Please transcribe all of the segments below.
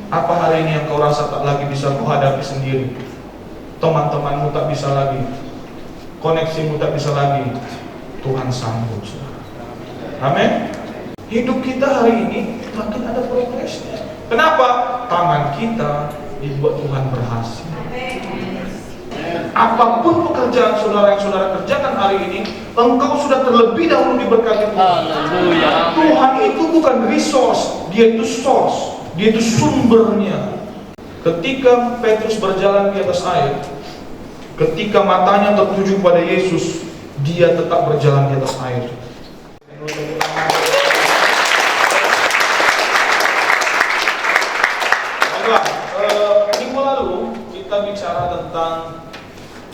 Apa hari ini yang kau rasa tak lagi bisa kau hadapi sendiri? Teman-temanmu tak bisa lagi, koneksimu tak bisa lagi. Tuhan sanggup, saudara. Amin. Hidup kita hari ini makin ada progresnya. Kenapa? Tangan kita dibuat Tuhan berhasil. Apapun pekerjaan saudara yang saudara kerjakan hari ini, engkau sudah terlebih dahulu diberkati Tuhan. Haleluya. Tuhan itu bukan resource, dia itu source, dia itu sumbernya. Ketika Petrus berjalan di atas air, ketika matanya tertuju pada Yesus, dia tetap berjalan di atas air. Baiklah, minggu lalu kita bicara tentang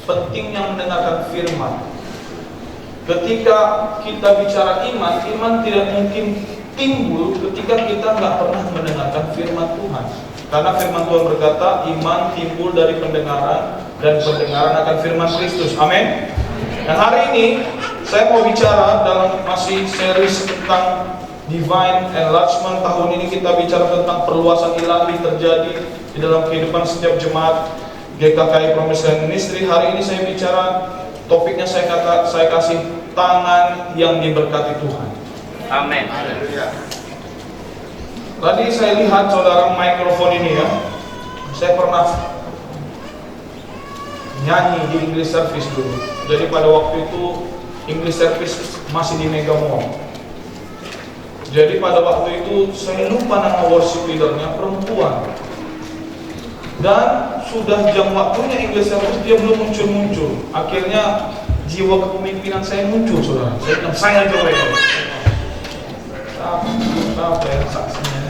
pentingnya mendengarkan firman. Ketika kita bicara iman, iman tidak mungkin timbul ketika kita nggak pernah mendengarkan firman Tuhan. Karena firman Tuhan berkata, iman timbul dari pendengaran, dan pendengaran akan firman Kristus. Amin. Dan hari ini saya mau bicara dalam masih series tentang Divine Enlargement. Tahun ini kita bicara tentang perluasan ilahi terjadi di dalam kehidupan setiap jemaat GKKI Promise Land Ministry. Hari ini saya bicara, topiknya saya kasih tangan yang diberkati Tuhan. Amin. Tadi saya lihat saudara mikrofon ini ya. Saya pernah nyanyi di English Service dulu. Jadi pada waktu itu English Service masih di Mega Mall. Jadi pada waktu itu saya lupa nama worship leadernya, perempuan. Dan sudah jam waktunya English Service, dia belum muncul-muncul. Akhirnya jiwa kepemimpinan saya muncul, saudara. Saya bilang, saya coba itu. Apa ya saksinya?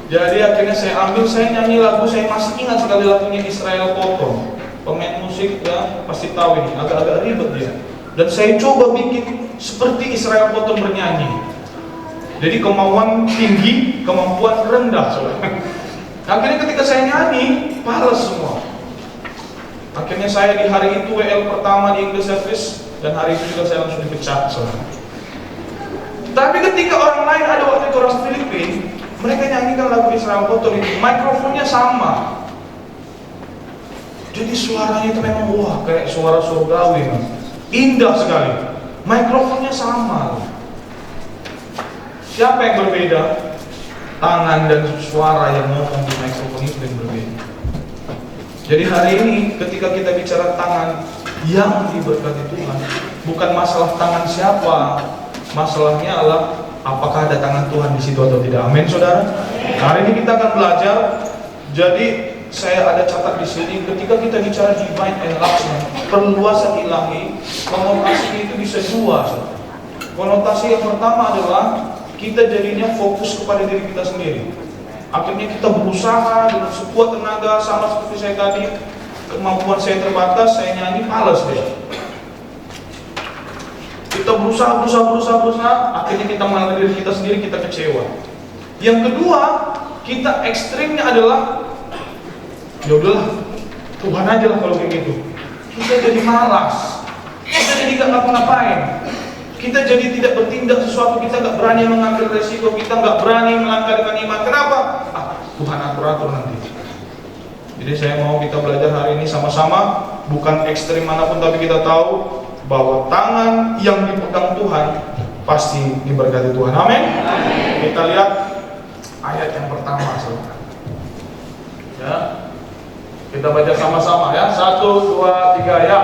Jadi akhirnya saya ambil, saya nyanyi lagu, saya masih ingat sekali lagunya Israel Cotton. Pemain musik ya pasti tahu ini, agak-agak ribet dia. Dan saya coba bikin seperti Israel Cotton bernyanyi. Jadi kemauan tinggi, kemampuan rendah, saudara. Akhirnya ketika saya nyanyi, pales semua. Akhirnya saya di hari itu WL pertama di English Service, dan hari itu juga saya langsung dipecat, saudara. Tapi ketika orang lain, ada waktu itu orang Filipina, mereka nyanyikan lagu Israel Cotton itu, mikrofonnya sama. Jadi suaranya itu memang wah kayak suara surgawi, indah sekali. Mikrofonnya sama. Siapa yang berbeda? Tangan dan suara yang ngomong di mikrofon itu yang berbeda. Jadi hari ini ketika kita bicara tangan yang diberkati Tuhan, bukan masalah tangan siapa, masalahnya adalah apakah ada tangan Tuhan di situ atau tidak. Amin, saudara. Hari ini kita akan belajar. Jadi saya ada catat di sini, ketika kita bicara divine enlargement, perluasan ilahi, konotasinya itu bisa dua. Konotasi yang pertama adalah kita jadinya fokus kepada diri kita sendiri. Akhirnya kita berusaha dengan sekuat tenaga, sama seperti saya tadi, kemampuan saya terbatas, saya nyanyi males deh. Kita berusaha, akhirnya kita mengenal diri kita sendiri, kita kecewa. Yang kedua, kita ekstrimnya adalah ya udahlah, Tuhan aja lah kalau kayak gitu. Kita jadi malas, kita jadi gak ngapa-ngapain, kita jadi tidak bertindak sesuatu, kita gak berani mengambil resiko, kita gak berani melangkah dengan iman. Kenapa? Tuhan atur nanti. Jadi saya mau kita belajar hari ini sama-sama, bukan ekstrim manapun, tapi kita tahu bahwa tangan yang dipegang Tuhan pasti diberkati Tuhan. Amin. Kita lihat ayat yang pertama, saudara. Ya. Kita baca sama-sama ya. 1, 2, 3 ya.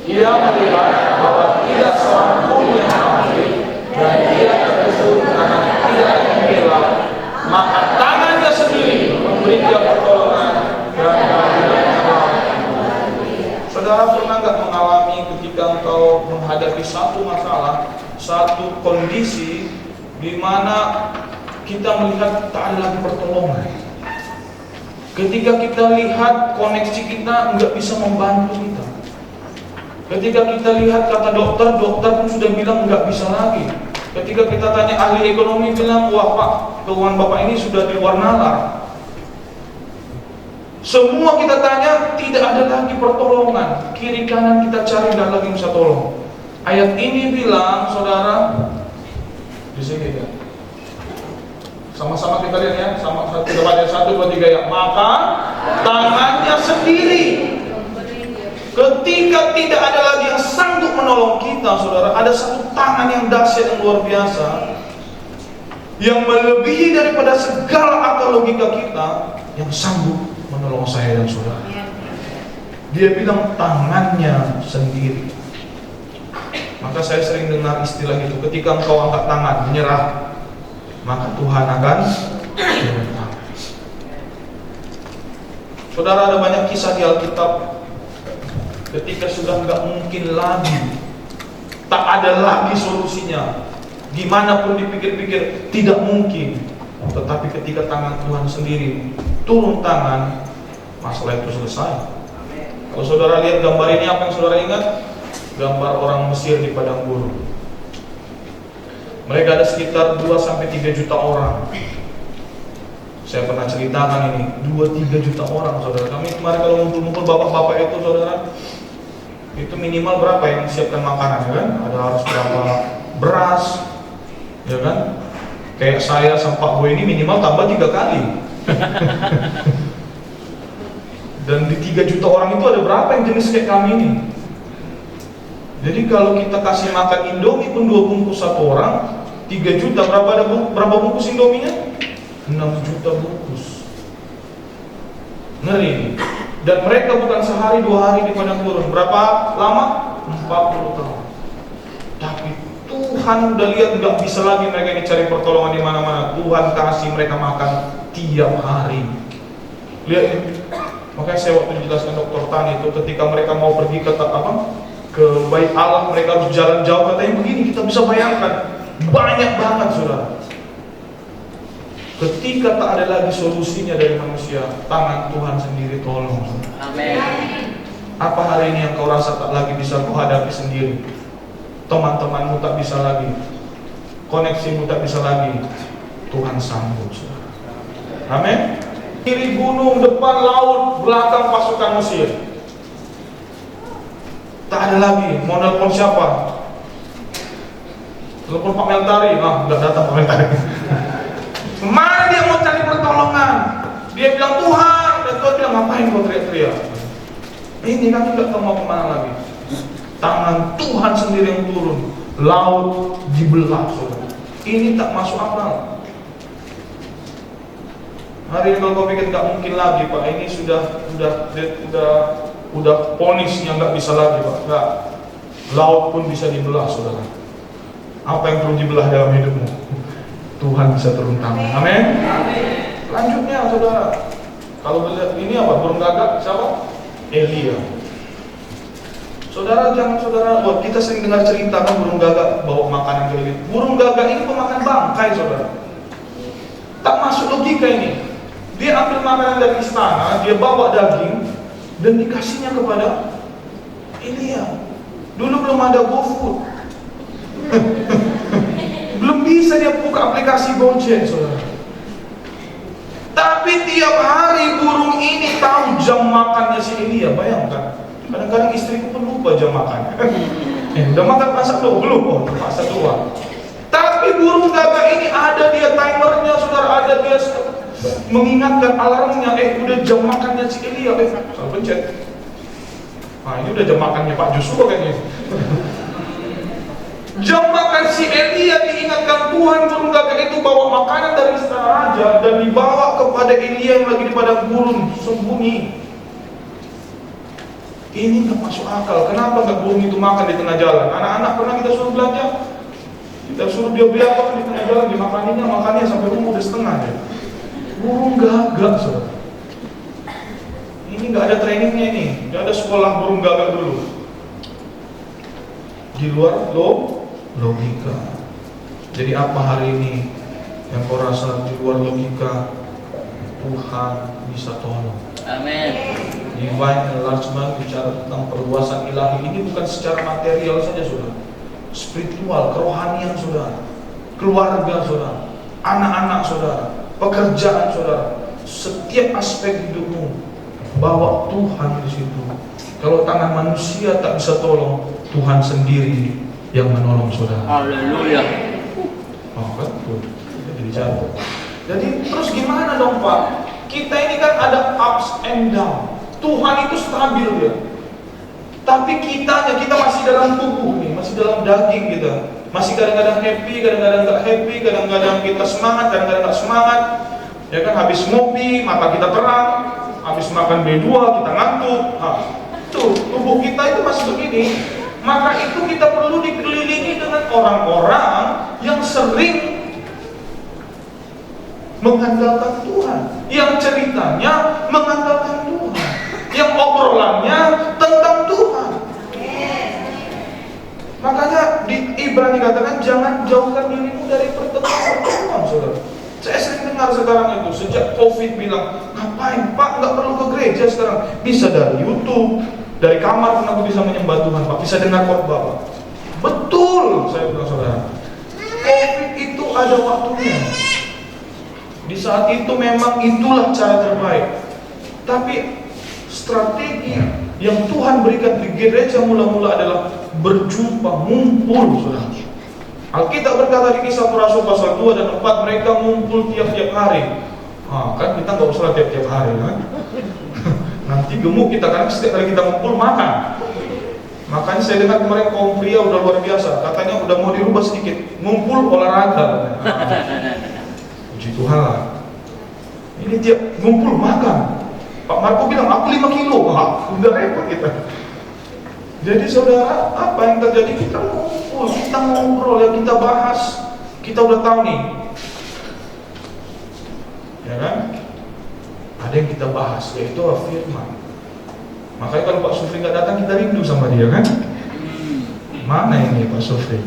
Ia melihat bahwa tidak seorang pun yang mati, dan ia terkejut karena tidak membela. Maka tangannya sendiri memberi dia pertolongan dan keadilan. Saudara pernah nggak mengalami ketika engkau menghadapi satu masalah, satu kondisi di mana kita melihat tak ada lagi pertolongan? Ketika kita lihat koneksi kita nggak bisa membantu kita. Ketika kita lihat kata dokter pun sudah bilang nggak bisa lagi. Ketika kita tanya ahli ekonomi bilang, wah Pak, keuangan Bapak ini sudah di luar nalar. Semua kita tanya, tidak ada lagi pertolongan. Kiri kanan kita cari, tidak lagi bisa tolong. Ayat ini bilang, saudara, di sini ya. Sama-sama kita lihat ya, sama kita baca 1, 2, 3 ya. Maka tangannya sendiri, ketika tidak ada lagi yang sanggup menolong kita, saudara, ada satu tangan yang dahsyat yang luar biasa, yang melebihi daripada segala akal logika kita, yang sanggup menolong saya dan saudara. Dia bilang tangannya sendiri. Maka saya sering dengar istilah itu, ketika engkau angkat tangan, menyerah, maka Tuhan akan turun tangan. Saudara, ada banyak kisah di Alkitab ketika sudah nggak mungkin lagi, tak ada lagi solusinya, gimana pun dipikir-pikir tidak mungkin, tetapi ketika tangan Tuhan sendiri turun tangan, masalah itu selesai. Kalau saudara lihat gambar ini, apa yang saudara ingat? Gambar orang Mesir di padang gurun. Mereka ada sekitar 2-3 juta orang. Saya pernah ceritakan ini, 2-3 juta orang, saudara. Kami kemarin kalau ngumpul-ngumpul bapak-bapak itu, saudara, itu minimal berapa yang siapkan makanan, ya kan? Ada harus berapa beras, ya kan? Kayak saya sama Pak Boy ini minimal tambah 3 kali. Dan di 3 juta orang itu ada berapa yang jenis kayak kami ini? Jadi kalau kita kasih makan Indomie pun 2 bungkus satu orang, 3 juta, berapa bungkus Indominya? 6 juta bungkus. Ngeri. Dan mereka bukan sehari 2 hari di padang gurun. Berapa lama? 40 tahun. Tapi Tuhan udah lihat nggak bisa lagi mereka ini cari pertolongan di mana-mana. Tuhan kasih mereka makan tiap hari. Lihat ini. Makanya saya waktu dijelaskan Dr. Tan itu, ketika mereka mau pergi ke bait Allah, mereka harus jalan jauh, katanya begini, kita bisa bayangkan banyak banget, saudara. Ketika tak ada lagi solusinya dari manusia, tangan Tuhan sendiri tolong. Amin. Apa hari ini yang kau rasa tak lagi bisa kau hadapi sendiri? Teman-temanmu tak bisa lagi, koneksimu tak bisa lagi, Tuhan sanggup, saudara. Amin. Kiri gunung, depan laut, belakang pasukan Mesir. Tak ada lagi. Mau nelpon siapa? Telepon Pak Meltari. Nggak datang Pak Meltari. Kemana dia mau cari pertolongan? Dia bilang Tuhan, dan Tuhan bilang ngapain kau teriak-teriak? Ini kami nggak tahu mau kemana lagi. Tangan Tuhan sendiri yang turun, laut dibelah, saudara. Ini tak masuk akal. Hari ini kalau kau pikir nggak mungkin lagi, Pak, ini udah ponisnya nggak bisa lagi, Pak. Nggak, laut pun bisa dibelah, saudara. Apa yang perlu dibelah dalam hidupmu? Tuhan bisa turun tangan. Amin. Lanjutnya, saudara. Kalau melihat ini apa? Burung gagak siapa? Elia. Saudara, jangan saudara, buat kita sering dengar cerita kan burung gagak bawa makanan ke Elia. Burung gagak ini pemakan bangkai, saudara. Tak masuk logika ini. Dia ambil makanan dari istana, dia bawa daging dan dikasihnya kepada Elia. Dulu belum ada GoFood. Belum bisa dia buka aplikasi Gojek, saudara. Tapi tiap hari burung ini tahu jam makannya si Elia. Bayangkan, kadang-kadang istriku pun lupa jam makan. Udah makan masak dulu? Belum, oh masak dua. Tapi burung gagak ini ada dia timernya, saudara, ada dia mengingatkan alarmnya, udah jam makannya si Elia, salah pencet. Nah ini udah jam makannya Pak Joshua kayaknya. Jam makan si Elia diingatkan Tuhan, burung gagak itu bawa makanan dari istana raja dan dibawa kepada Elia yang lagi di padang gurun sembunyi. Ini nggak masuk akal. Kenapa nggak burung itu makan di tengah jalan? Anak-anak pernah kita suruh belanja, kita suruh dia beli apa di tengah jalan, dimakaninya makannya sampai umur udah setengah ya. Burung gagak, saudara. Ini nggak ada trainingnya ini, nggak ada sekolah burung gagak dulu. Di luar logika. Jadi apa hari ini yang kau rasa di luar logika, Tuhan bisa tolong. Amin. Divine enlargement bicara tentang perluasan ilahi ini bukan secara material saja, saudara. Spiritual, kerohanian, saudara. Keluarga, saudara. Anak-anak, saudara. Pekerjaan, saudara. Setiap aspek hidupmu bawa Tuhan di situ. Kalau tangan manusia tak bisa tolong, Tuhan sendiri yang menolong, saudara. Haleluya. Oh, betul. Jadi jatuh. Jadi terus gimana dong Pak? Kita ini kan ada ups and down. Tuhan itu stabil ya. Tapi kita masih dalam tubuh nih, masih dalam daging kita. Masih kadang-kadang happy, kadang-kadang nggak happy, kadang-kadang kita semangat, kadang-kadang nggak semangat. Ya kan, habis ngopi mata kita terang, habis makan B2 kita ngantuk. Nah, tuh tubuh kita itu masih begini. Maka itu kita perlu dikelilingi dengan orang-orang yang sering mengandalkan Tuhan, yang ceritanya mengandalkan Tuhan, yang obrolannya tentang Tuhan. Makanya di Ibrani katakan jangan jauhkan dirimu dari pertemuan-pertemuan, saudara. Saya sering dengar sekarang itu, sejak COVID bilang, ngapain Pak, nggak perlu ke gereja sekarang, bisa dari YouTube, dari kamar pun aku bisa menyembah Tuhan Pak, bisa dengar khotbah Pak. Betul, saya bilang saudara. COVID itu ada waktunya. Di saat itu memang itulah cara terbaik. Tapi strategi yang Tuhan berikan di gereja mula-mula adalah berjumpa, ngumpul, saudara. Alkitab berkata di Kisah Para Rasul pasal 2 dan 4, mereka ngumpul tiap-tiap hari. Kan kita nggak usah tiap-tiap hari, kan? Nanti gemuk kita, karena setiap kali kita ngumpul makan. Makanya saya dengar kemarin kaum pria udah luar biasa, katanya udah mau dirubah sedikit, ngumpul olahraga. Puji Tuhan lah. Ini tiap ngumpul makan. Pak Marco bilang aku 5 kilo, udah repot kita. Jadi saudara, apa yang terjadi? Kita ngumpul, kita ngobrol, yang kita bahas, kita udah tahu nih, ya kan? Ada yang kita bahas, yaitu firman. Makanya kalau Pak Sufri nggak datang, kita rindu sama dia, kan? Mana ini Pak Sufri?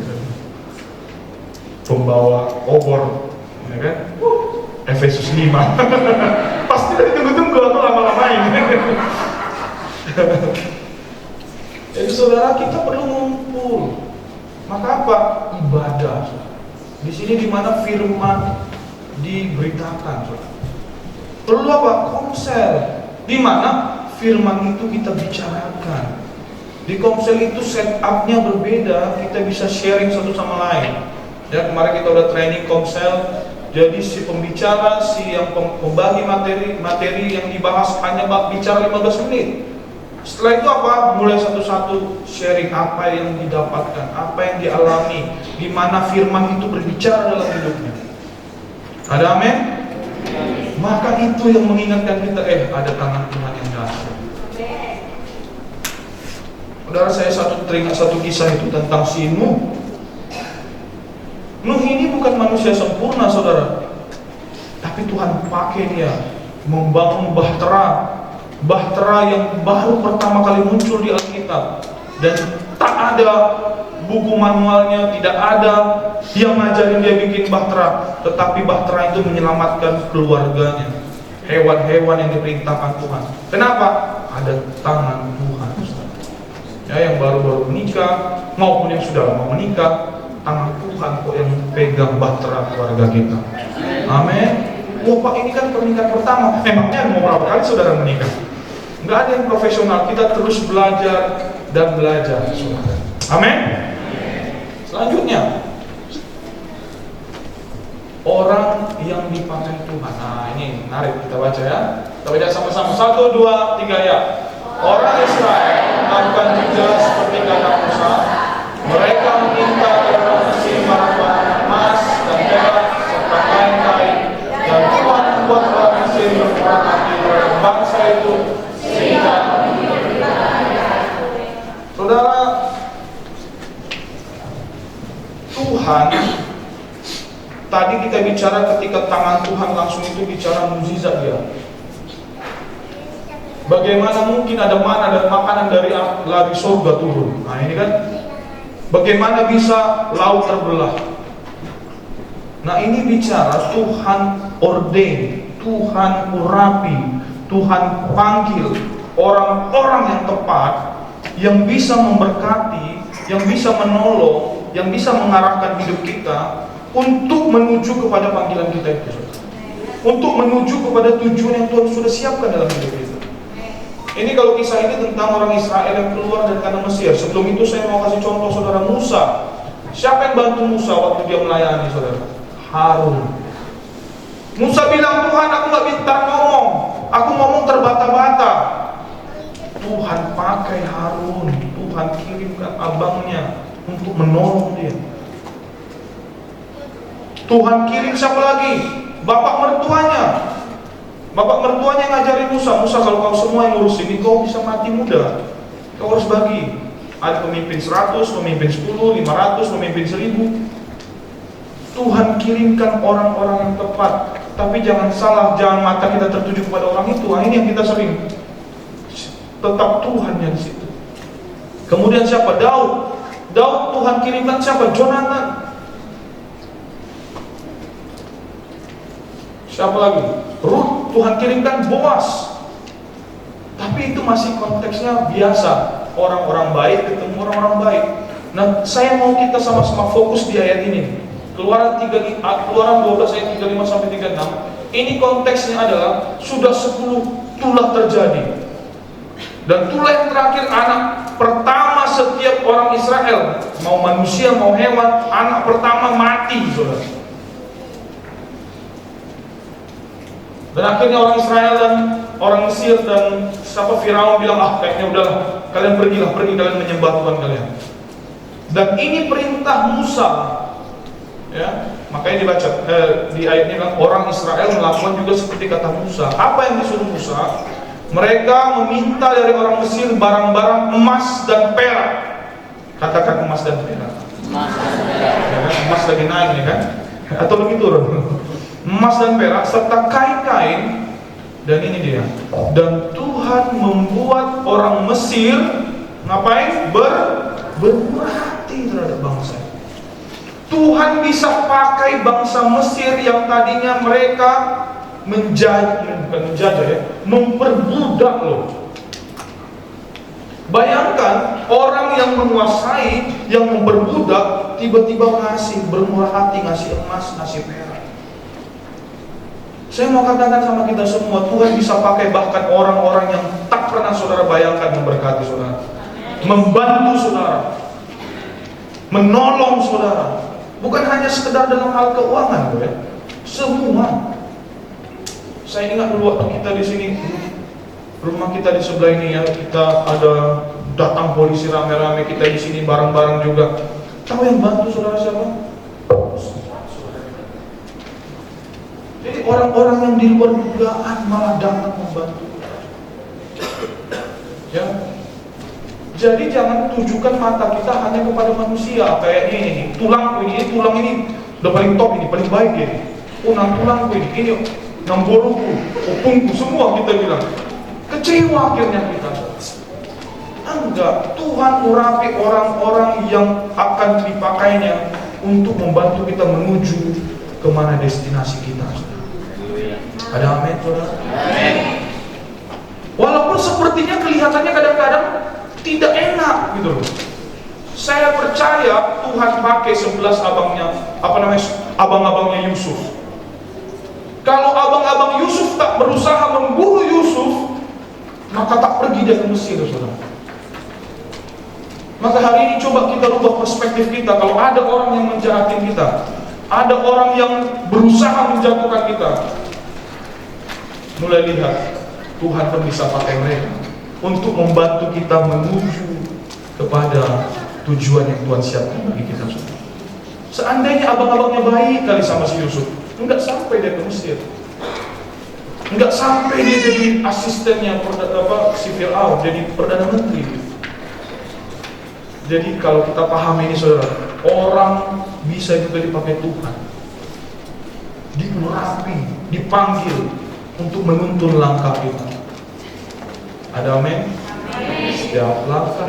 Pembawa obor, ya kan? Efesus 5. Pasti dari tunggu-tunggu atau lama-lamain. Jadi saudara, kita perlu ngumpul. Maka apa? Ibadah. Di sini dimana firman diberitakan. Perlu apa? Komsel. Dimana firman itu kita bicarakan. Di komsel itu setupnya berbeda. Kita bisa sharing satu sama lain. Ya, kemarin kita udah training komsel. Jadi si pembicara, si yang pembagi materi yang dibahas hanya bicara 15 menit. Setelah itu apa? Mulai satu-satu sharing apa yang didapatkan, apa yang dialami, di mana firman itu berbicara dalam hidupnya. Ada amin? Maka itu yang mengingatkan kita, ada tangan Tuhan yang dahsyat. Saudara, saya teringat satu kisah itu tentang si Nuh. Nuh ini bukan manusia sempurna, saudara. Tapi Tuhan pakai dia membangun bahtera yang baru pertama kali muncul di Alkitab, dan tak ada buku manualnya, tidak ada yang ngajarin dia bikin bahtera, tetapi bahtera itu menyelamatkan keluarganya, hewan-hewan yang diperintahkan Tuhan. Kenapa? Ada tangan Tuhan. Ya, yang baru-baru menikah maupun yang sudah lama menikah, tangan Tuhan kok yang pegang bahtera keluarga kita. Amin. Wah Pak, ini kan pernikahan pertama. Emangnya mau berapa kali saudara menikah? Nggak ada yang profesional. Kita terus belajar dan belajar, saudara. Amin. Selanjutnya, orang yang dipakai Tuhan. Nah ini menarik, kita baca ya. Kita baca sama-sama. 1, 2, 3 ya. Orang Israel akan juga seperti kata Musa. Mereka meminta kepada Mesir barang emas dan perak serta kain-kain, dan Tuhan membuat orang Mesir berperang hati terhadap bangsa itu sehingga. Saudara, Tuhan tadi kita bicara ketika tangan Tuhan langsung itu bicara mukjizat dia. Bagaimana mungkin ada mana dan makanan dari surga turun? Nah ini kan, bagaimana bisa laut terbelah? Nah ini bicara Tuhan ordain, Tuhan urapi, Tuhan panggil orang-orang yang tepat, yang bisa memberkati, yang bisa menolong, yang bisa mengarahkan hidup kita untuk menuju kepada panggilan kita itu, untuk menuju kepada tujuan yang Tuhan sudah siapkan dalam hidup kita. Ini kalau kisah ini tentang orang Israel yang keluar dari tanah Mesir. Sebelum itu saya mau kasih contoh saudara Musa. Siapa yang bantu Musa waktu dia melayani, saudara? Harun. Musa bilang, Tuhan aku gak pintar ngomong, aku ngomong terbata-bata. Tuhan pakai Harun, Tuhan kirimkan abangnya untuk menolong dia. Tuhan kirim siapa lagi? Bapak mertuanya. Bapak mertuanya ngajarin Musa, Musa kalau kau semua yang ngurus ini, kau bisa mati muda. Kau harus bagi. Ada pemimpin 100, pemimpin 10, 500, pemimpin 1000. Tuhan kirimkan orang-orang yang tepat. Tapi jangan salah, jangan mata kita tertuju kepada orang itu. Nah, ini yang kita sering. Tetap Tuhan yang di situ. Kemudian siapa? Daud. Daud Tuhan kirimkan siapa? Jonathan. Siapa lagi? Ruth, Tuhan kirimkan Boas. Tapi itu masih konteksnya biasa, orang-orang baik ketemu orang-orang baik. Nah, saya mau kita sama-sama fokus di ayat ini. Keluaran 12 ayat 35 sampai 36. Ini konteksnya adalah sudah 10 tulah terjadi. Dan tulah yang terakhir, anak pertama setiap orang Israel, mau manusia mau hewan, anak pertama mati, saudara. Dan akhirnya orang Israel dan orang Mesir dan siapa Firaun bilang, kayaknya udahlah, kalian pergi kalian menyembah Tuhan kalian. Dan ini perintah Musa, ya, makanya dibaca di ayatnya kan, orang Israel melakukan juga seperti kata Musa. Apa yang disuruh Musa? Mereka meminta dari orang Mesir barang-barang emas dan perak. Katakan emas dan perak. Emas dan perak. Ya kan? Emas lagi naik ya kan? Atau lebih turun. Emas dan perak serta kain-kain. Dan ini dia. Dan Tuhan membuat orang Mesir ngapain? Bermurah hati terhadap bangsa. Tuhan bisa pakai bangsa Mesir yang tadinya mereka memperbudak loh. Bayangkan orang yang menguasai, yang memperbudak, tiba-tiba ngasih, bermurah hati, ngasih emas, ngasih perak. Saya mau katakan sama kita semua, Tuhan bisa pakai bahkan orang-orang yang tak pernah saudara bayangkan memberkati saudara, membantu saudara, menolong saudara. Bukan hanya sekedar dalam hal keuangan, ya. Semua. Saya ingat dulu waktu kita di sini, rumah kita di sebelah ini ya, kita ada datang polisi rame-rame, kita di sini bareng-bareng juga. Tahu yang bantu saudara siapa? Jadi orang-orang yang di luar dugaan malah datang membantu. Ya. Jadi jangan tujukan mata kita hanya kepada manusia. Kayak ini, tulang ini udah paling top ini, paling baik ini. Tulangku ini boluku, opungku, semua kita bilang. Kecewa akhirnya kita. Enggak, Tuhan urapi orang-orang yang akan dipakainya untuk membantu kita menuju kemana destinasi kita. Ada amin, saudara? Amin. Walaupun sepertinya kelihatannya kadang-kadang tidak enak gitu loh. Saya percaya Tuhan pakai 11 abang-abangnya Yusuf. Kalau abang-abang Yusuf tak berusaha membunuh Yusuf, maka tak pergi dia ke Mesir, saudara. Maka hari ini coba kita rubah perspektif kita. Kalau ada orang yang menjahatin kita, ada orang yang berusaha menjatuhkan kita, mulai lihat Tuhan pun bisa pakai mereka untuk membantu kita menuju kepada tujuan yang Tuhan siapkan bagi kita semua. Seandainya abang-abangnya baik kali sama si Yusuf, enggak sampai dia ke Mesir, enggak sampai dia jadi asistennya si Fir'aun, jadi Perdana Menteri. Jadi kalau kita paham ini saudara, orang bisa juga dipakai Tuhan, diurapi, dipanggil untuk menuntun langkah kita. Ada amin? Setiap langkah.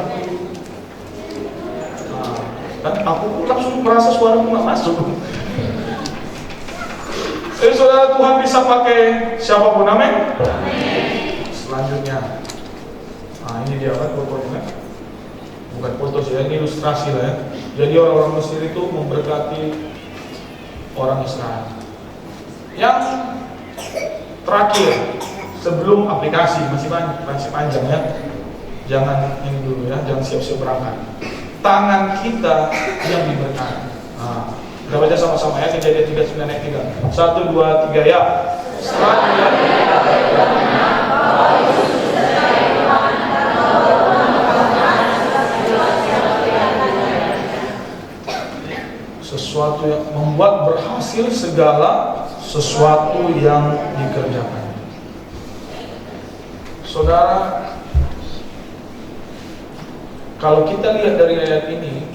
Kan aku langsung merasa suaraku nggak masuk. Saudara, Tuhan bisa pakai siapapun, amin? Selanjutnya, ini dia kan fotonya, bukan foto sih, ini ilustrasi lah ya. Jadi orang-orang Mesir itu memberkati orang Israel. Yang terakhir, sebelum aplikasi masih panjang ya, jangan ini dulu ya, jangan siap-siap berangkat. Tangan kita yang diberkati. Kita baca sama-sama ya, Kejadian 39 ayat 3. 1, 2, 3 ya. Sesuatu yang membuat berhasil segala sesuatu yang dikerjakan. Saudara, kalau kita lihat dari ayat ini,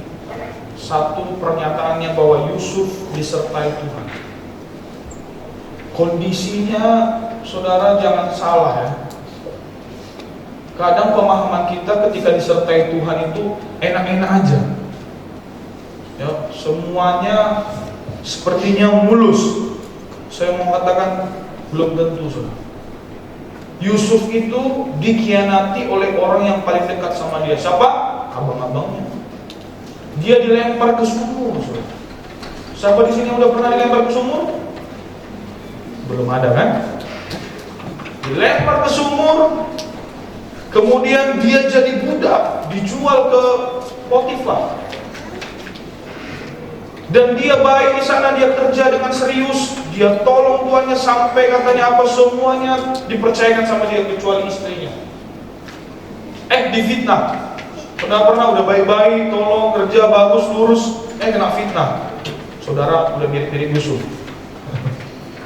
satu pernyataannya bahwa Yusuf disertai Tuhan. Kondisinya, saudara jangan salah ya. Kadang pemahaman kita ketika disertai Tuhan itu enak-enak aja. Ya, semuanya sepertinya mulus. Saya mau katakan belum tentu, saudara. Yusuf itu dikhianati oleh orang yang paling dekat sama dia. Siapa? Abang-abangnya. Dia dilempar ke sumur, saudara. Siapa di sini udah pernah dilempar ke sumur? Belum ada kan? Dilempar ke sumur, kemudian dia jadi budak, dijual ke Potifar. Dan dia baik di sana, dia kerja dengan serius, dia tolong tuannya sampai katanya apa semuanya dipercayakan sama dia kecuali istrinya. Difitnah. Pernah udah baik-baik, tolong kerja bagus, lurus, kena fitnah. Saudara udah mirip-mirip Yusuf.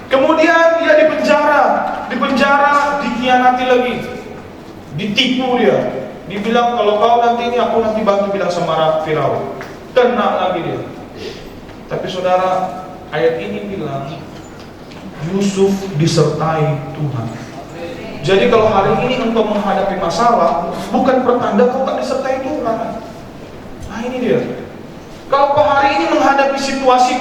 Kemudian dia dipenjara, dikhianati lagi, ditipu dia. Dibilang kalau kau nanti ini aku nanti bantu bilang sama Firaun. Kena lagi dia. Tapi saudara, ayat ini bilang Yusuf disertai Tuhan. Jadi kalau hari ini engkau menghadapi masalah, bukan pertanda kau tak disertai Tuhan. Nah ini dia. Kalau kau hari ini menghadapi situasi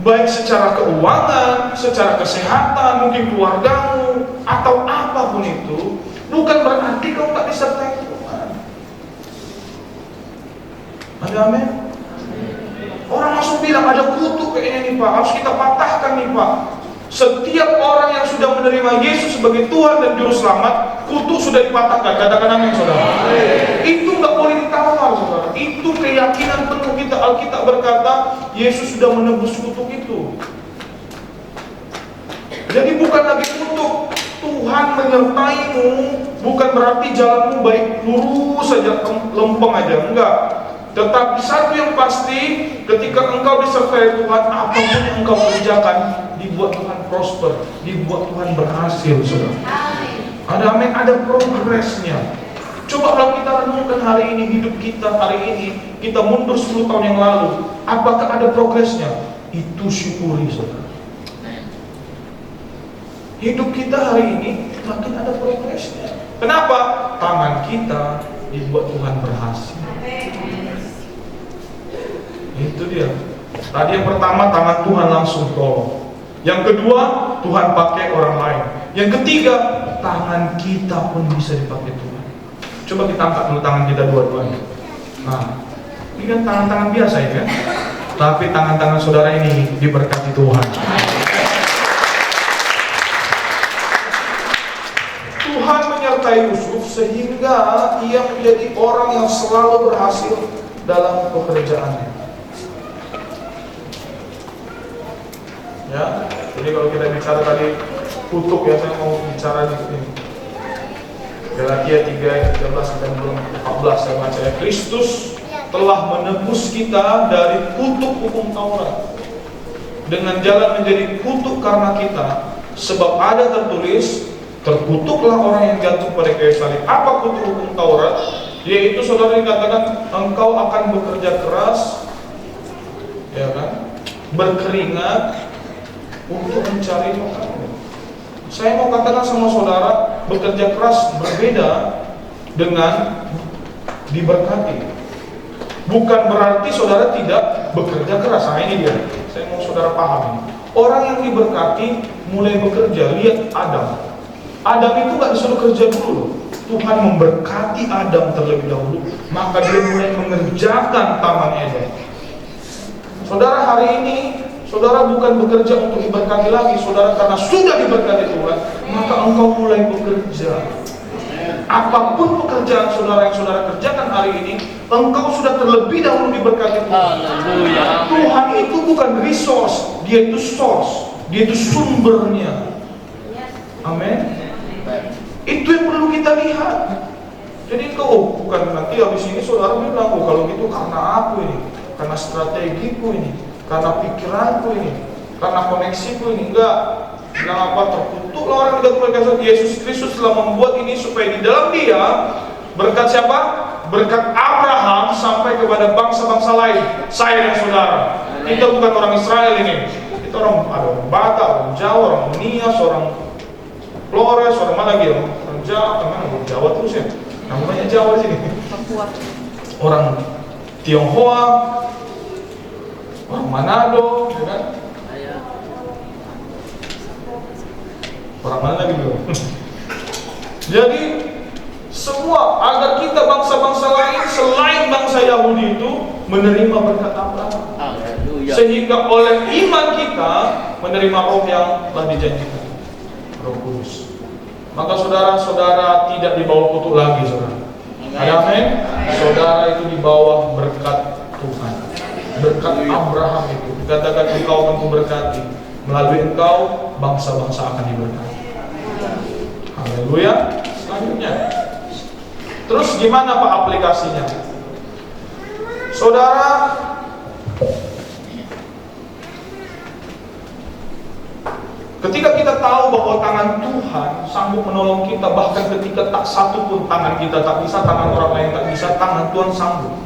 baik secara keuangan, secara kesehatan, mungkin keluargamu, atau apapun itu, bukan berarti kau tak disertai Tuhan. Ada amin? Orang langsung bilang ada kutuk kayaknya nih Pak, harus kita patahkan nih Pak. Setiap orang yang sudah menerima Yesus sebagai Tuhan dan Juru Selamat, kutuk sudah dipatahkan. Katakan amin saudara. Itu nggak boleh ditawar saudara. Itu keyakinan penuh kita. Alkitab berkata Yesus sudah menebus kutuk itu. Jadi bukan lagi kutuk, Tuhan menyertaimu. Bukan berarti jalanmu baik lurus saja, lempeng aja, enggak. Tetapi satu yang pasti, ketika engkau disertai Tuhan, apapun yang engkau kerjakan dibuat Tuhan prosper, dibuat Tuhan berhasil, saudara. Ada amin, ada progresnya. Coba kalau kita renungkan hari ini, hidup kita hari ini, kita mundur 10 tahun yang lalu, apakah ada progresnya? Itu syukuri, saudara. Hidup kita hari ini makin ada progresnya. Kenapa? Tangan kita dibuat Tuhan berhasil. Itu dia. Tadi yang pertama, tangan Tuhan langsung tolong. Yang kedua, Tuhan pakai orang lain. Yang ketiga, tangan kita pun bisa dipakai Tuhan. Coba kita angkat dulu tangan kita dua-duanya. Nah, ini kan tangan-tangan biasa ya kan? Tapi tangan-tangan saudara ini diberkati Tuhan. Tuhan menyertai Yusuf sehingga ia menjadi orang yang selalu berhasil dalam pekerjaannya. Ya, jadi kalau kita bicara tadi kutuk ya, saya mau bicara di sini. Galatia 3:13 dan 14 saya baca ya. Kristus telah menebus kita dari kutuk hukum Taurat dengan jalan menjadi kutuk karena kita, sebab ada tertulis, terkutuklah orang yang jatuh pada kayu salib. Apa kutuk hukum Taurat? Yaitu saudara dikatakan engkau akan bekerja keras, ya kan, berkeringat untuk mencari makan. Saya mau katakan sama saudara, bekerja keras berbeda dengan diberkati. Bukan berarti saudara tidak bekerja keras. Nah ini dia, saya mau saudara paham. Orang yang diberkati mulai bekerja. Lihat Adam. Adam itu gak disuruh kerja dulu. Tuhan memberkati Adam terlebih dahulu, maka dia mulai mengerjakan Taman Eden. Saudara hari ini, saudara bukan bekerja untuk diberkati lagi, saudara karena sudah diberkati Tuhan, maka engkau mulai bekerja. Apapun pekerjaan saudara yang saudara kerjakan hari ini, engkau sudah terlebih dahulu diberkati Tuhan. Haleluya. Tuhan itu bukan resource, dia itu source, dia itu sumbernya. Amin. Itu yang perlu kita lihat. Jadi engkau bukan nanti habis ini saudara bilang, oh kalau gitu karena aku ini, karena strategiku ini, karena pikiranku ini, karena koneksiku ini. Enggak. Bilang apa? Terkutuklah orang yang tidak Yesus Kristus telah membuat ini supaya di dalam dia berkat siapa? Berkat Abraham sampai kepada bangsa-bangsa lain. Saya dan saudara. Kita bukan orang Israel ini. Kita ada orang Batak, orang Jawa, orang Nias, orang Flores, orang mana lagi? Orang Jawa, orang Jawa terus ya. Namanya Jawa di sini. Orang Tionghoa, orang Manado, ya kan? Orang mana lagi belum? Jadi semua agar kita bangsa-bangsa lain selain bangsa Yahudi itu menerima berkat Abraham. Sehingga oleh iman kita menerima roh yang telah dijanjikan, Roh Kudus. Maka saudara-saudara tidak di bawah kutuk lagi, saudara. Amin. Saudara itu di bawah berkat Tuhan. Berkat Abraham itu dikatakan engkau akan kuberkati, melalui engkau bangsa-bangsa akan diberkati. Haleluya. Selanjutnya, terus gimana Pak aplikasinya? Saudara, ketika kita tahu bahwa tangan Tuhan sanggup menolong kita, bahkan ketika tak satu pun tangan kita tak bisa, tangan orang lain tak bisa, tangan Tuhan sanggup.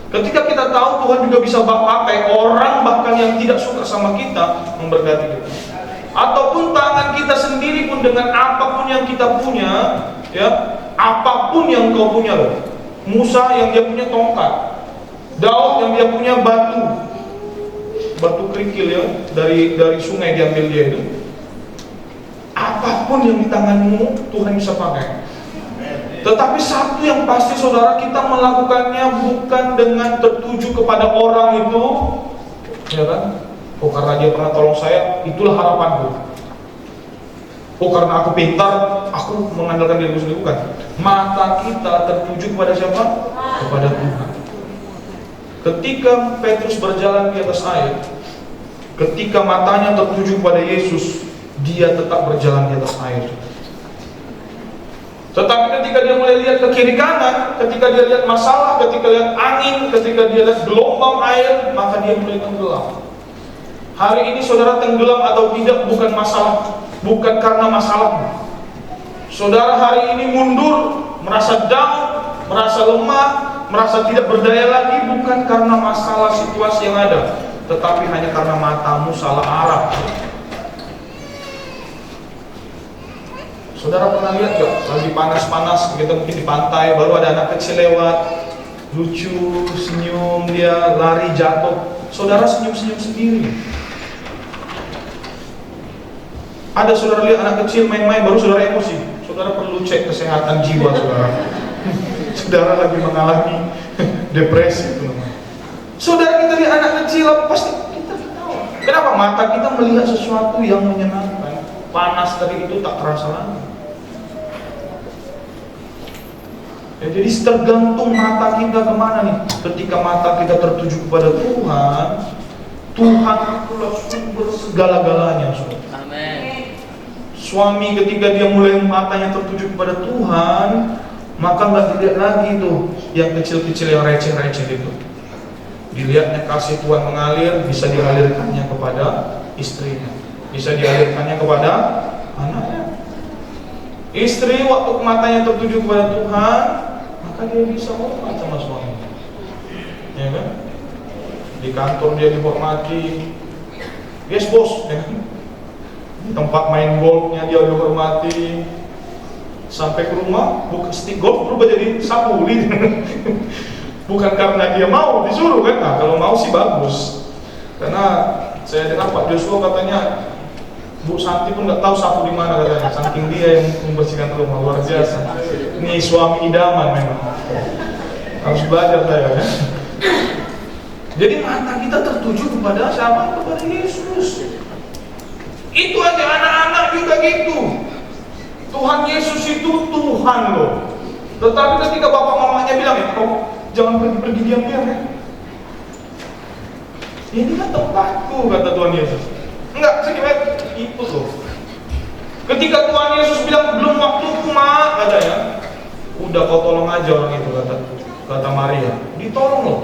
Ketika kita tahu Tuhan juga bisa pakai orang bahkan yang tidak suka sama kita memberkati kita. Ataupun tangan kita sendiri pun dengan apapun yang kita punya, ya, apapun yang kau punya loh. Musa yang dia punya tongkat, Daud yang dia punya batu kerikil ya, dari sungai diambil dia itu. Apapun yang di tanganmu Tuhan bisa pakai. Tetapi satu yang pasti saudara, kita melakukannya bukan dengan tertuju kepada orang itu, ya kan? Oh karena dia pernah tolong saya, itulah harapanku. Oh karena aku pintar, aku mengandalkan diriku sendiri. Bukan. Mata kita tertuju kepada siapa? Kepada Tuhan. Ketika Petrus berjalan di atas air, ketika matanya tertuju kepada Yesus, dia tetap berjalan di atas air. Tetapi ketika dia mulai lihat ke kiri kanan, ketika dia lihat masalah, ketika lihat angin, ketika dia lihat gelombang air, maka dia mulai tenggelam. Hari ini saudara tenggelam atau tidak bukan masalah, bukan karena masalahmu. Saudara hari ini mundur, merasa down, merasa lemah, merasa tidak berdaya lagi, bukan karena masalah situasi yang ada, tetapi hanya karena matamu salah arah. Saudara pernah lihat gak? Lagi panas-panas, kita mungkin di pantai, baru ada anak kecil lewat, lucu, senyum, dia lari jatuh. Saudara senyum-senyum sendiri. Ada saudara lihat anak kecil main-main, baru saudara emosi. Saudara perlu cek kesehatan jiwa saudara. Saudara lagi mengalami depresi itu. Saudara kita lihat anak kecil, pasti kita ketawa. Kenapa? Mata kita melihat sesuatu yang menyenangkan. Panas tadi itu tak terasa lagi. Ya, jadi tergantung mata kita kemana nih. Ketika mata kita tertuju kepada Tuhan, Tuhan itulah sumber segala-galanya. Amin. Suami ketika dia mulai matanya tertuju kepada Tuhan, maka nggak dilihat lagi tuh yang kecil-kecil, yang receh-receh itu. Dilihatnya kasih Tuhan mengalir, bisa dialirkannya kepada istrinya, bisa dialirkannya kepada anaknya. Istri waktu matanya tertuju kepada Tuhan, maka dia bisa hormat sama suami, ya kan? Di kantor dia dihormati, yes bos, ya kan? Di tempat main golfnya dia dihormati, sampai ke rumah bukan stick golf berubah jadi sabuli. Bukan karena dia mau disuruh kan? Nah, kalau mau sih bagus. Karena saya dengar Pak Joshua katanya Bu Santi pun nggak tahu sapu di mana katanya, saking dia yang membersihkan rumah, luar biasa. Ini suami idaman memang. Harus belajar saya kan. Jadi mata kita tertuju kepada siapa? Kepada Yesus. Itu aja anak-anak juga gitu. Tuhan Yesus itu Tuhan loh. Tetapi ketika bapak mamanya bilang, ya kau jangan pergi-pergi diam-diam ya. Ini kan tempatku, kata Tuhan Yesus. Enggak, sekitar itu loh. Ketika Tuhan Yesus bilang belum waktuku mak, katanya, udah kau tolong aja orang itu, kata Maria. Ditolong loh,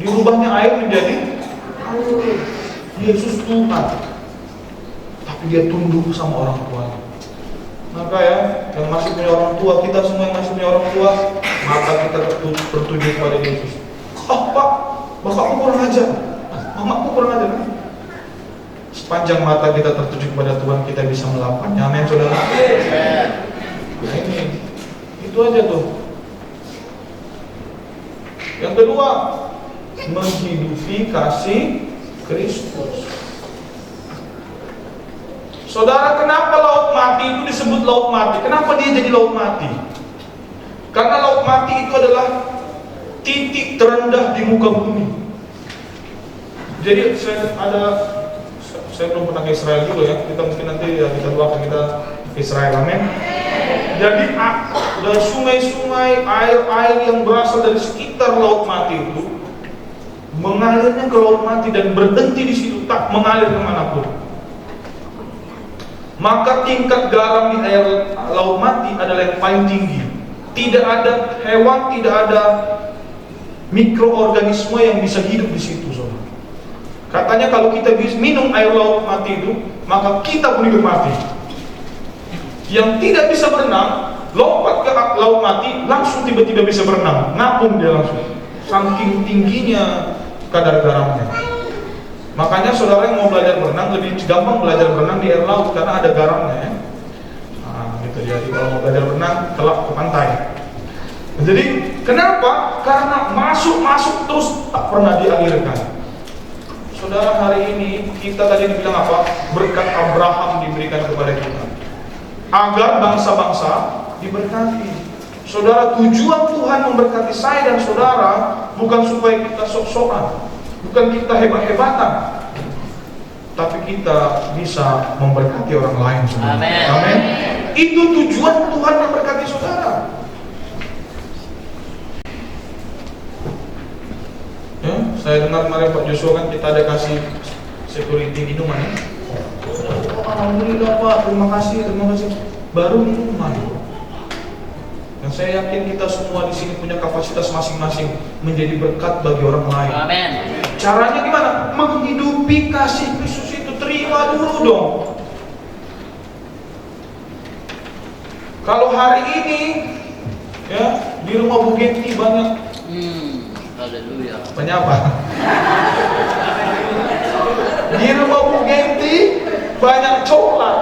dirubahnya air menjadi air. Yesus Tuhan, tapi dia tunduk sama orang tuanya. Maka ya, yang masih punya orang tua, kita semua yang masih punya orang tua, maka kita bertuju kepada Yesus. Oh pak, bapakku kurang ajar, mamaku kurang ajar. Sepanjang mata kita tertuju kepada Tuhan, kita bisa melakukannya. Amin, saudara. Nah ini, itu aja tuh. Yang kedua, menghidupi kasih Kristus. Saudara, kenapa laut mati itu disebut laut mati? Kenapa dia jadi laut mati? Karena laut mati itu adalah titik terendah di muka bumi. Jadi saya belum pernah ke Israel dulu ya. Kita mungkin nanti ya, kita doakan kita ke Israel, amin. Jadi ada sungai-sungai, air-air yang berasal dari sekitar laut mati itu mengalirnya ke laut mati dan berhenti di situ, tak mengalir kemanapun. Maka tingkat garam di air laut mati adalah yang paling tinggi. Tidak ada hewan, tidak ada mikroorganisme yang bisa hidup di situ, saudara. Katanya kalau kita bisa minum air laut mati itu, maka kita pun hidup mati. Yang tidak bisa berenang, lompat ke laut mati, langsung tiba-tiba bisa berenang, ngapung dia langsung. Saking tingginya kadar garamnya. Makanya saudara yang mau belajar berenang lebih gampang belajar berenang di air laut karena ada garamnya ya. Nah, gitu. Jadi kalau mau belajar berenang, telak ke pantai. Jadi kenapa? Karena masuk terus tak pernah dialirkan. Saudara, hari ini kita tadi dibilang apa? Berkat Abraham diberikan kepada kita agar bangsa-bangsa diberkati. Saudara, tujuan Tuhan memberkati saya dan saudara bukan supaya kita sok-sokan, bukan kita hebat-hebatan, tapi kita bisa memberkati orang lain. Amin. Amin. Itu tujuan Tuhan memberkati saudara. Ya, saya dengar kemarin Pak Joshua kan kita ada kasih security minuman ya. Alhamdulillah Pak, terima kasih. Baru minuman. Dan saya yakin kita semua di sini punya kapasitas masing-masing menjadi berkat bagi orang lain. Amin. Caranya gimana? Menghidupi kasih Kristus itu, terima dulu dong. Kalau hari ini ya di rumah Bu Genti banyak. Haleluya. Banyak apa? Di rumah Bu Genti banyak coklat.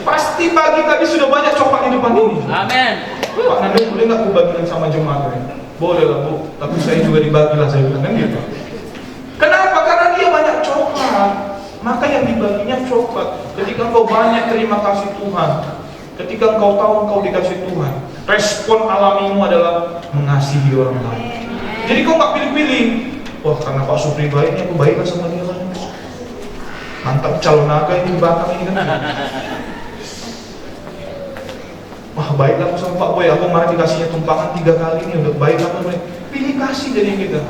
Pasti pagi tadi sudah banyak coklat di depan ini. Amin. Pak Nando, boleh nggak aku bagikan sama jemaat ini? Boleh lah Bu, tapi saya juga dibagilah, saya bilang kan gitu. Kenapa? Karena dia banyak coklat, maka yang dibaginya coklat. Ketika engkau banyak terima kasih Tuhan, ketika engkau tahu engkau dikasih Tuhan, respon alamimu adalah mengasihi orang lain. Jadi kau nggak pilih-pilih. Wah, karena Pak Supri baik, aku baiklah sama dia. Mantap, calon naga ini di belakang ini kan. Wah, baiklah aku sama Pak Boy, aku kemarin dikasihnya tumpangan 3 kali ini, udah baik aku nih. Pilih kasih jadi kita.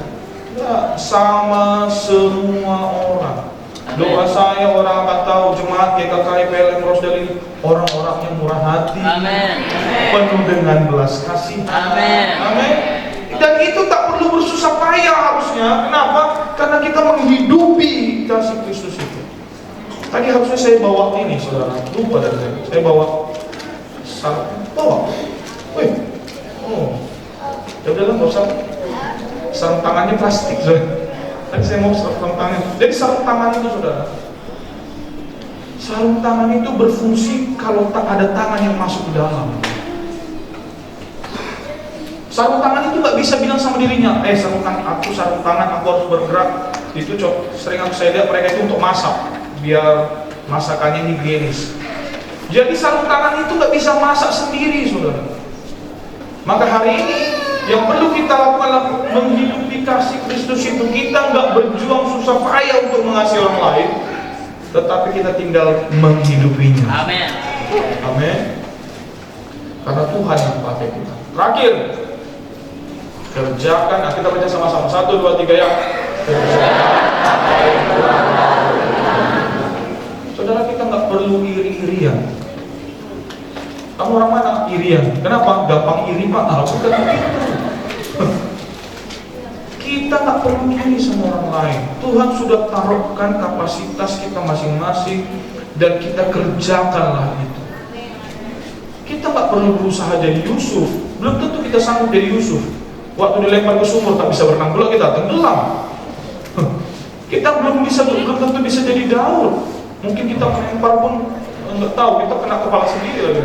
Ya, sama semua orang. Doa saya orang akan tahu jemaat GKKI PLN Rosdal ini orang-orang yang murah hati. Amin. Penuh dengan belas kasih. Amin. Amin. Dan itu tak perlu bersusah payah harusnya. Kenapa? Karena kita menghidupi kasih Kristus itu. Tadi harusnya saya bawa ini, saudara. Lupa dari saya. Saya bawa bawa. Wih. Oh. Ya udahlah, nggak usah. Sarung tangannya plastik, saudara. Tadi saya mau sarung tangan. Jadi sarung tangan itu, saudara, sarung tangan itu berfungsi kalau tak ada tangan yang masuk ke dalam. Sarung tangan itu nggak bisa bilang sama dirinya, sarung tangan aku harus bergerak. Itu sering saya lihat mereka itu untuk masak, biar masakannya higienis. Jadi sarung tangan itu nggak bisa masak sendiri, saudara. Maka hari ini yang perlu kita lakukan adalah menghidupi kasih Kristus itu. Kita nggak berjuang susah payah untuk mengasihi orang lain, tetapi kita tinggal menghidupinya. Amin. Amin. Karena Tuhan yang pakai kita. Terakhir, kerjakan. Nah, kita baca sama-sama. 1, 2, 3 ya. Saudara, kita nggak perlu iri-irian. Kamu orang mana? Irian. Kenapa? Gampang iri Pak. Bukan begitu. Kita nggak perlu iri sama orang lain. Tuhan sudah taruhkan kapasitas kita masing-masing dan kita kerjakanlah itu. Kita nggak perlu berusaha jadi Yusuf. Belum tentu kita sanggup jadi Yusuf. Waktu dilempar ke sumur tak bisa berenang pula, kita tenggelam. Kita belum tentu bisa jadi Daud. Mungkin kita melempar pun nggak tahu, kita kena kepala sendiri lagi.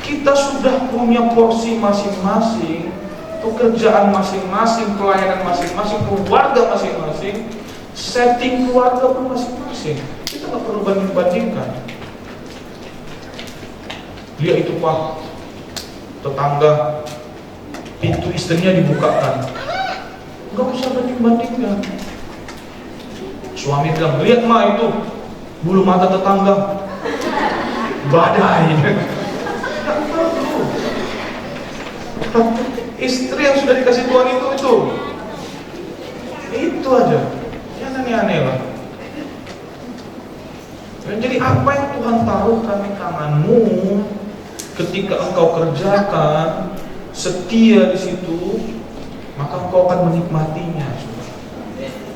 Kita sudah punya porsi masing-masing, pekerjaan masing-masing, pelayanan masing-masing, keluarga masing-masing, setting keluarga pun masing-masing. Kita nggak perlu banding-bandingkan. Dia itu Pak, tetangga, pintu istrinya dibukakan, nggak usah banding-bandingkan. Suami bilang, lihat Ma itu bulu mata tetangga, badai. Istri yang sudah dikasih Tuhan itu aja. Jangan aneh-aneh lah. Dan jadi apa yang Tuhan taruhkan di tanganmu, ketika engkau kerjakan, setia di situ, maka engkau akan menikmatinya.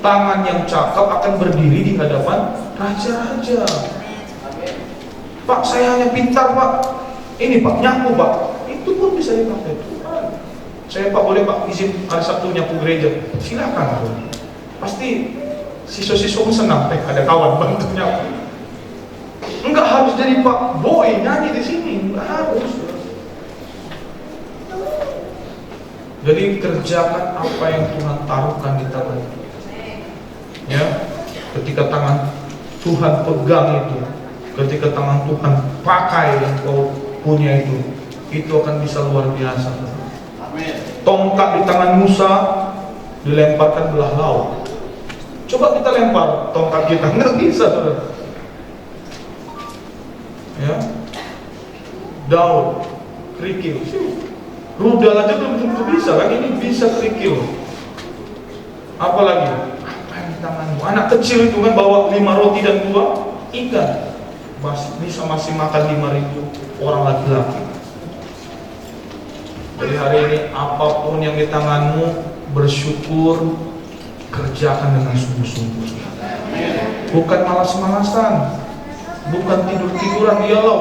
Tangan yang cakap akan berdiri di hadapan raja-raja. Pak, saya hanya pintar Pak. Ini Pak, nyapu Pak. Itu pun bisa dipakai Tuhan. Saya Pak, boleh Pak izin hari Sabtu nyapu gereja? Silakan Pak. Pasti siswa-siswa senang, ada kawan bantu nyapu. Enggak harus jadi Pak Boy nyanyi di sini, enggak harus. Jadi kerjakan apa yang Tuhan taruhkan di tangan. Ya, ketika tangan Tuhan pegang itu, ketika tangan Tuhan pakai yang kau punya itu akan bisa luar biasa. Amin. Tongkat di tangan Musa dilemparkan belah laut. Coba kita lempar tongkat kita, nggak bisa, saudara. Ya, Daud kerikil, rudal aja belum tentu bisa, lagi ini bisa kerikil. Apalagi apa yang di tanganmu? Anak kecil itu kan bawa 5 roti dan 2 ikan, bisa masih makan 5.000 orang laki-laki. Jadi hari ini apapun yang di tanganmu, bersyukur, kerjakan dengan sungguh-sungguh. Bukan malas-malasan, bukan tidur-tiduran. Iyalah,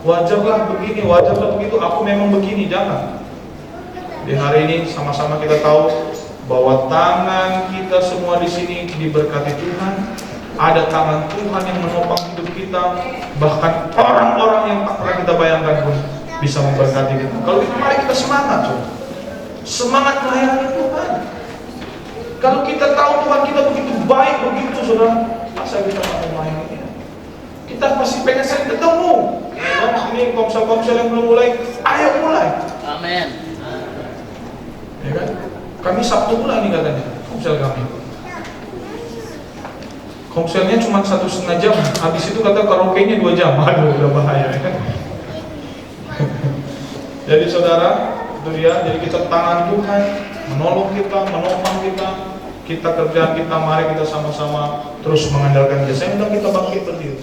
wajarlah begini, wajarlah begitu, aku memang begini, jangan. Di hari ini sama-sama kita tahu bahwa tangan kita semua di sini diberkati Tuhan. Ada tangan Tuhan yang menopang hidup kita, bahkan orang-orang yang tak pernah kita bayangkan pun bisa memberkati kita. Kalau itu mari kita semangat, semangat melayani Tuhan. Kalau kita tahu Tuhan kita begitu baik, begitu saudara, masa kita mau melayani Dia? Kita pasti pengen sering ketemu. Ini komsel-komsel yang belum mulai, ayo mulai. Amin. Ya kan? Kami Sabtu mulai nih katanya, komsel kami. Komselnya cuma 1,5 jam, habis itu kata karaoke-nya 2 jam. Aduh, udah bahaya ya. Jadi saudara, itu dia. Jadi kita tangan Tuhan menolong kita, menopang kita kerjaan kita, mari kita sama-sama terus mengandalkan Dia. Saya minta kita bangkit berdiri.